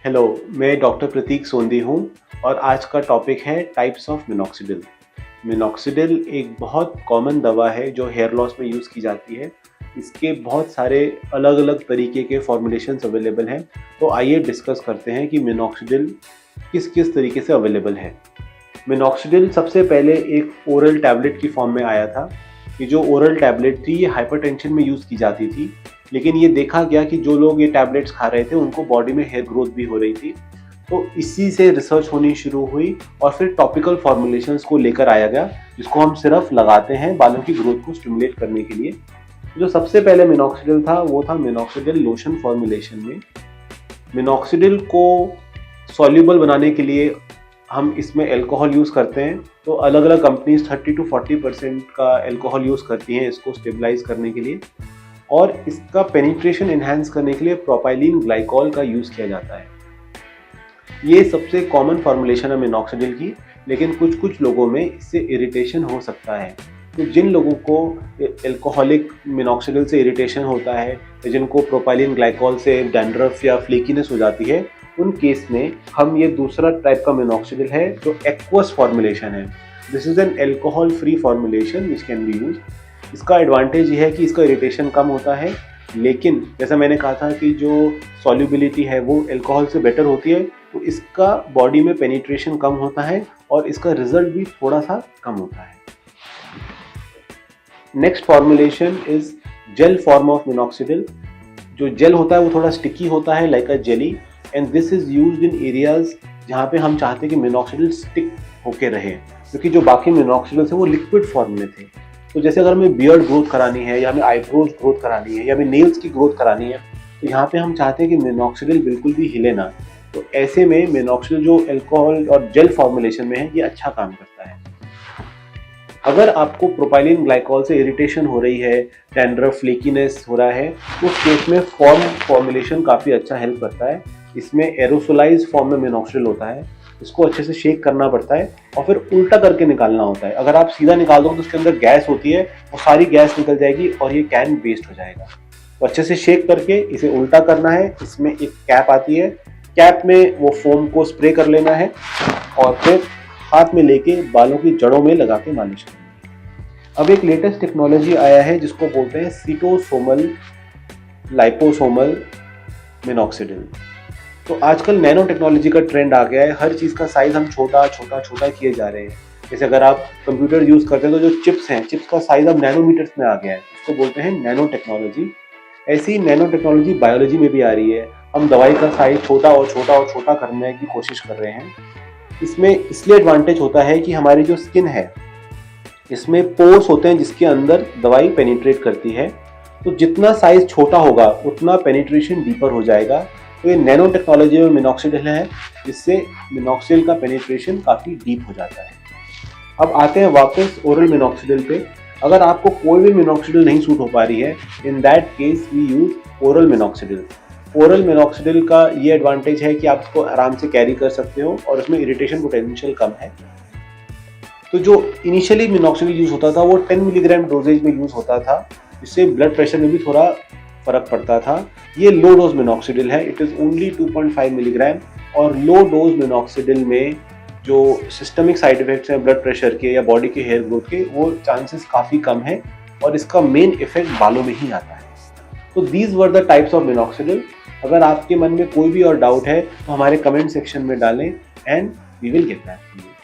Hello, मैं doctor प्रतीक सोंदी हूँ और आज का टॉपिक है टाइप्स ऑफ मिनॉक्सिडिल। मिनॉक्सिडिल एक बहुत कॉमन दवा है जो हेयर लॉस में यूज़ की जाती है। इसके बहुत सारे अलग अलग तरीके के फॉर्मुलेशंस अवेलेबल हैं। तो आइए डिस्कस करते हैं कि मिनॉक्सिडिल किस किस तरीके से अवेलेबल है। मिनॉक्सिडिल सबसे पहले एक ओरल टैबलेट की फॉर्म में आया था। ये जो ओरल टैबलेट थी ये हाइपरटेंशन में यूज़ की जाती थी, लेकिन ये देखा गया कि जो लोग ये टैबलेट्स खा रहे थे उनको बॉडी में हेयर ग्रोथ भी हो रही थी। तो इसी से रिसर्च होनी शुरू हुई और फिर टॉपिकल फॉर्मुलेशंस को लेकर आया गया, जिसको हम सिर्फ लगाते हैं बालों की ग्रोथ को स्टिमुलेट करने के लिए। जो सबसे पहले मिनॉक्सिडिल था वो था मिनॉक्सिडिल लोशन फॉर्मुलेशन में। मिनॉक्सिडिल को सॉल्युबल बनाने के लिए हम इसमें अल्कोहल यूज़ करते हैं। तो अलग अलग कंपनीज 30 to 40% का अल्कोहल यूज़ करती हैं इसको स्टेबलाइज करने के लिए, और इसका पेनिट्रेशन इन्हांस करने के लिए प्रोपाइलीन ग्लाइकॉल का यूज़ किया जाता है। ये सबसे कॉमन फॉर्मुलेशन है मिनॉक्सिडिल की, लेकिन कुछ कुछ लोगों में इससे इरिटेशन हो सकता है। तो जिन लोगों को एल्कोहलिक मिनॉक्सिडिल से इरिटेशन होता है या जिनको प्रोपाइलीन ग्लाइकॉल से डैंड्रफ या फ्लेकीनेस हो जाती है, उन केस में हम ये दूसरा टाइप का मिनॉक्सिडिल है जो एक्वस फॉर्मुलेशन है। This is an alcohol free formulation which can be use. इसका एडवांटेज ये है कि इसका इरिटेशन कम होता है, लेकिन जैसा मैंने कहा था कि जो सॉल्युबिलिटी है वो अल्कोहल से बेटर होती है, तो इसका बॉडी में पेनिट्रेशन कम होता है और इसका रिजल्ट भी थोड़ा सा कम होता है। Next formulation is jail form of minoxidil. जो जेल होता है वो थोड़ा स्टिकी होता है, like a jelly, and this is used in areas जहाँ पे हम चाहते हैं कि मिनॉक्सिडिल स्टिक होके रहे, क्योंकि जो बाकी मिनॉक्सिडिल थे वो लिक्विड फॉर्म में थे। तो जैसे अगर हमें बियर्ड ग्रोथ करानी है या हमें आईब्रोज ग्रोथ करानी है या हमें नेल्स की ग्रोथ करानी है, तो यहाँ पे हम चाहते हैं कि मिनॉक्सिडिल बिल्कुल भी हिले ना। तो ऐसे में मिनॉक्सिडिल जो अल्कोहल और जेल फॉर्मुलेशन में है ये अच्छा काम करता है। अगर आपको प्रोपाइलीन ग्लाइकॉल से इरिटेशन हो रही है, डैंड्रफ, फ्लेकीनेस हो रहा है, तो उस केस में फॉर्मुलेशन काफ़ी अच्छा हेल्प करता है। इसमें एरोसोलाइज फॉर्म में मिनॉक्सिडिल होता है, इसको अच्छे से शेक करना पड़ता है और फिर उल्टा करके निकालना होता है। अगर आप सीधा निकाल दो तो उसके अंदर गैस होती है, वो सारी गैस निकल जाएगी और ये कैन वेस्ट हो जाएगा। तो अच्छे से शेक करके इसे उल्टा करना है। इसमें एक कैप आती है, कैप में वो फोम को स्प्रे कर लेना है और फिर हाथ में लेके बालों की जड़ों में लगा के मालिश करनी है। अब एक लेटेस्ट टेक्नोलॉजी आया है जिसको बोलते हैं सीटोसोमल लाइपोसोमल मिनॉक्सिडिल। तो आजकल नैनो टेक्नोलॉजी का ट्रेंड आ गया है, हर चीज़ का साइज़ हम छोटा छोटा छोटा किए जा रहे हैं। जैसे अगर आप कंप्यूटर यूज़ करते हैं तो जो चिप्स हैं, चिप्स का साइज़ अब नैनोमीटर्स में आ गया है, इसको बोलते हैं नैनो टेक्नोलॉजी। ऐसी ही नैनो टेक्नोलॉजी बायोलॉजी में भी आ रही है। हम दवाई का साइज़ छोटा और छोटा और छोटा करने की कोशिश कर रहे हैं। इसमें इसलिए एडवांटेज होता है कि हमारी जो स्किन है इसमें पोर्स होते हैं जिसके अंदर दवाई पेनिट्रेट करती है। तो जितना साइज़ छोटा होगा उतना पेनिट्रेशन डीपर हो जाएगा। तो ये नैनो टेक्नोलॉजी में मिनॉक्सिडिल है, जिससे मिनॉक्सिडिल का पेनिट्रेशन काफ़ी डीप हो जाता है। अब आते हैं वापस ओरल मिनॉक्सिडिल पे। अगर आपको कोई भी मिनॉक्सिडिल नहीं सूट हो पा रही है, in that case we use oral minoxidil. Oral minoxidil का ये एडवांटेज है कि आप इसको आराम से कैरी कर सकते हो और उसमें इरिटेशन पोटेंशियल कम है। तो जो इनिशियली मिनॉक्सिडिल यूज़ होता था वो 10 मिलीग्राम डोजेज में यूज़ होता था, जिससे ब्लड प्रेशर में भी थोड़ा फ़र्क पड़ता था। ये लो डोज मिनॉक्सिडिल है, इट इज़ ओनली 2.5 मिलीग्राम। और लो डोज मिनॉक्सिडिल में जो सिस्टमिक साइड इफेक्ट्स हैं ब्लड प्रेशर के या बॉडी के हेयर ग्रोथ के, वो चांसेस काफ़ी कम है और इसका मेन इफेक्ट बालों में ही आता है। तो these were the types of minoxidil. अगर आपके मन में कोई भी और डाउट है तो हमारे कमेंट सेक्शन में डालें and we will get back to you.